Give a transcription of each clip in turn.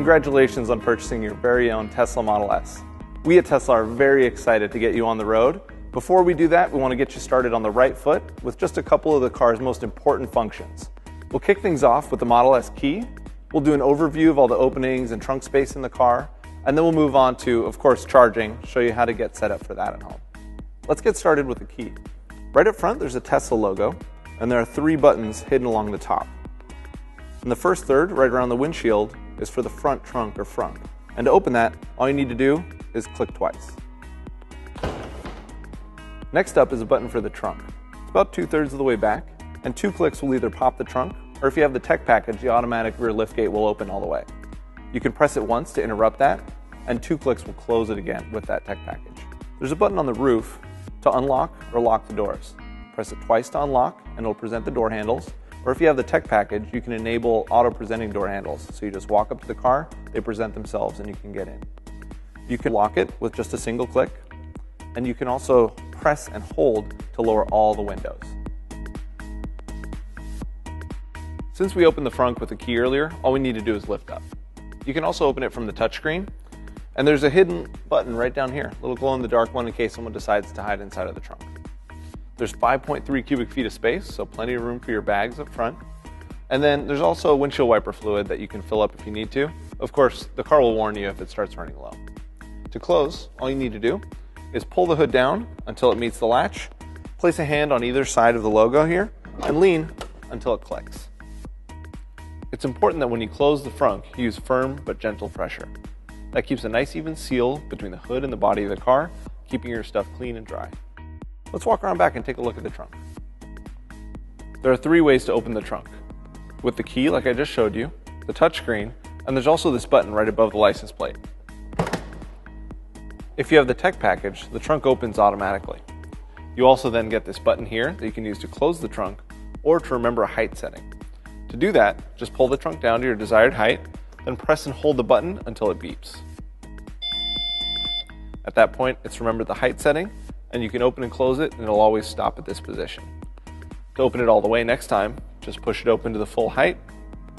Congratulations on purchasing your very own Tesla Model S. We at Tesla are very excited to get you on the road. Before we do that, we want to get you started on the right foot with just a couple of the car's most important functions. We'll kick things off with the Model S key. We'll do an overview of all the openings and trunk space in the car, and then we'll move on to, of course, charging, show you how to get set up for that at home. Let's get started with the key. Right up front, there's a Tesla logo, and there are 3 buttons hidden along the top. And the first third, right around the windshield, is for the front trunk or front. And to open that, all you need to do is click twice. Next up is a button for the trunk. It's about 2/3 of the way back, and 2 clicks will either pop the trunk, or if you have the tech package, the automatic rear liftgate will open all the way. You can press it once to interrupt that, and 2 clicks will close it again with that tech package. There's a button on the roof to unlock or lock the doors. Press it twice to unlock, and it'll present the door handles. Or if you have the tech package, you can enable auto-presenting door handles. So you just walk up to the car, they present themselves, and you can get in. You can lock it with just a single click, and you can also press and hold to lower all the windows. Since we opened the front with the key earlier, all we need to do is lift up. You can also open it from the touchscreen, and there's a hidden button right down here, a little glow-in-the-dark one in case someone decides to hide inside of the trunk. There's 5.3 cubic feet of space, so plenty of room for your bags up front. And then there's also windshield wiper fluid that you can fill up if you need to. Of course, the car will warn you if it starts running low. To close, all you need to do is pull the hood down until it meets the latch, place a hand on either side of the logo here, and lean until it clicks. It's important that when you close the front, you use firm but gentle pressure. That keeps a nice even seal between the hood and the body of the car, keeping your stuff clean and dry. Let's walk around back and take a look at the trunk. There are 3 ways to open the trunk. With the key, like I just showed you, the touchscreen, and there's also this button right above the license plate. If you have the tech package, the trunk opens automatically. You also then get this button here that you can use to close the trunk or to remember a height setting. To do that, just pull the trunk down to your desired height, then press and hold the button until it beeps. At that point, it's remembered the height setting, and you can open and close it, and it'll always stop at this position. To open it all the way next time, just push it open to the full height,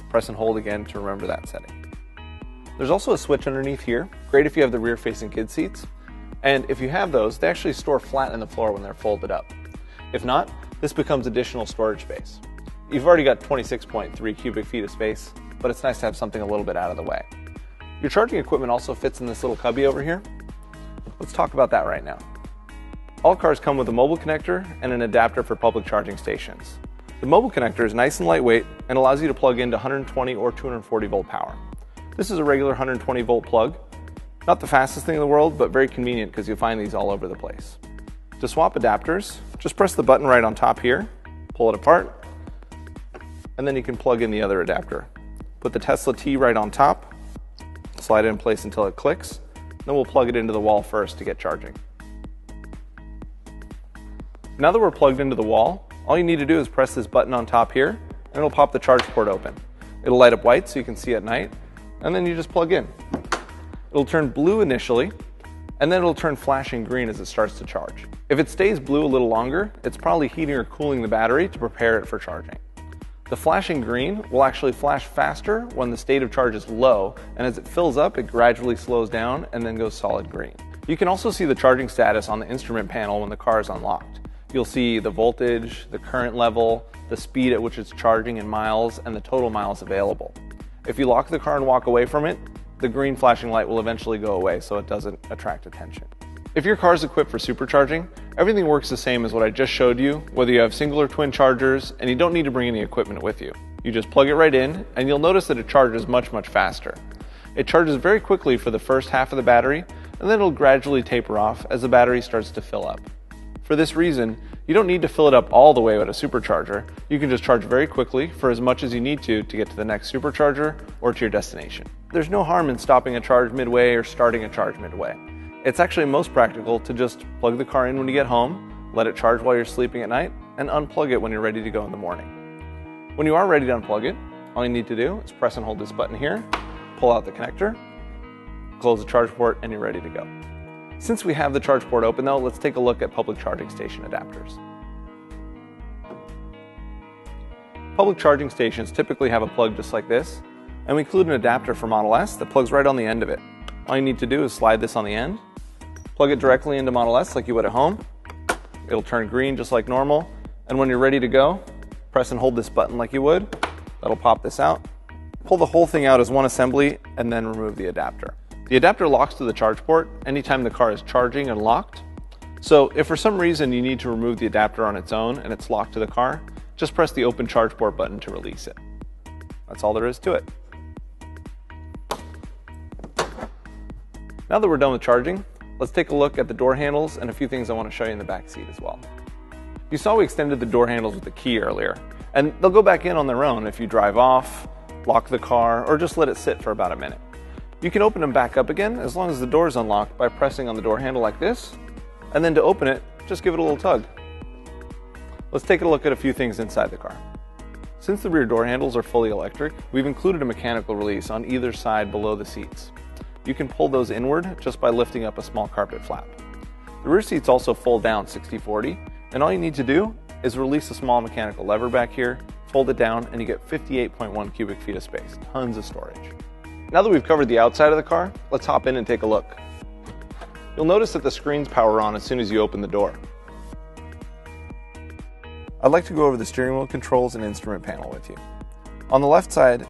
press and hold again to remember that setting. There's also a switch underneath here, great if you have the rear-facing kid seats, and if you have those, they actually store flat in the floor when they're folded up. If not, this becomes additional storage space. You've already got 26.3 cubic feet of space, but it's nice to have something a little bit out of the way. Your charging equipment also fits in this little cubby over here. Let's talk about that right now. All cars come with a mobile connector and an adapter for public charging stations. The mobile connector is nice and lightweight and allows you to plug into 120 or 240 volt power. This is a regular 120 volt plug. Not the fastest thing in the world, but very convenient because you'll find these all over the place. To swap adapters, just press the button right on top here, pull it apart, and then you can plug in the other adapter. Put the Tesla T right on top, slide it in place until it clicks, then we'll plug it into the wall first to get charging. Now that we're plugged into the wall, all you need to do is press this button on top here, and it'll pop the charge port open. It'll light up white so you can see at night, and then you just plug in. It'll turn blue initially, and then it'll turn flashing green as it starts to charge. If it stays blue a little longer, it's probably heating or cooling the battery to prepare it for charging. The flashing green will actually flash faster when the state of charge is low, and as it fills up, it gradually slows down and then goes solid green. You can also see the charging status on the instrument panel when the car is unlocked. You'll see the voltage, the current level, the speed at which it's charging in miles, and the total miles available. If you lock the car and walk away from it, the green flashing light will eventually go away so it doesn't attract attention. If your car is equipped for supercharging, everything works the same as what I just showed you, whether you have single or twin chargers, and you don't need to bring any equipment with you. You just plug it right in, and you'll notice that it charges much faster. It charges very quickly for the first half of the battery, and then it'll gradually taper off as the battery starts to fill up. For this reason, you don't need to fill it up all the way with a supercharger. You can just charge very quickly for as much as you need to get to the next supercharger or to your destination. There's no harm in stopping a charge midway or starting a charge midway. It's actually most practical to just plug the car in when you get home, let it charge while you're sleeping at night, and unplug it when you're ready to go in the morning. When you are ready to unplug it, all you need to do is press and hold this button here, pull out the connector, close the charge port, and you're ready to go. Since we have the charge port open though, let's take a look at public charging station adapters. Public charging stations typically have a plug just like this, And we include an adapter for Model S that plugs right on the end of it. All you need to do is slide this on the end, plug it directly into Model S like you would at home. It'll turn green just like normal. And when you're ready to go, press and hold this button like you would. That'll pop this out. Pull the whole thing out as one assembly and then remove the adapter. The adapter locks to the charge port anytime the car is charging and locked. So if for some reason you need to remove the adapter on its own and it's locked to the car, just press the open charge port button to release it. That's all there is to it. Now that we're done with charging, let's take a look at the door handles and a few things I want to show you in the back seat as well. You saw we extended the door handles with the key earlier, and they'll go back in on their own if you drive off, lock the car, or just let it sit for about a minute. You can open them back up again as long as the door is unlocked by pressing on the door handle like this, and then to open it, just give it a little tug. Let's take a look at a few things inside the car. Since the rear door handles are fully electric, we've included a mechanical release on either side below the seats. You can pull those inward just by lifting up a small carpet flap. The rear seats also fold down 60/40, and all you need to do is release a small mechanical lever back here, fold it down, and you get 58.1 cubic feet of space, tons of storage. Now that we've covered the outside of the car, let's hop in and take a look. You'll notice that the screens power on as soon as you open the door. I'd like to go over the steering wheel controls and instrument panel with you. On the left side,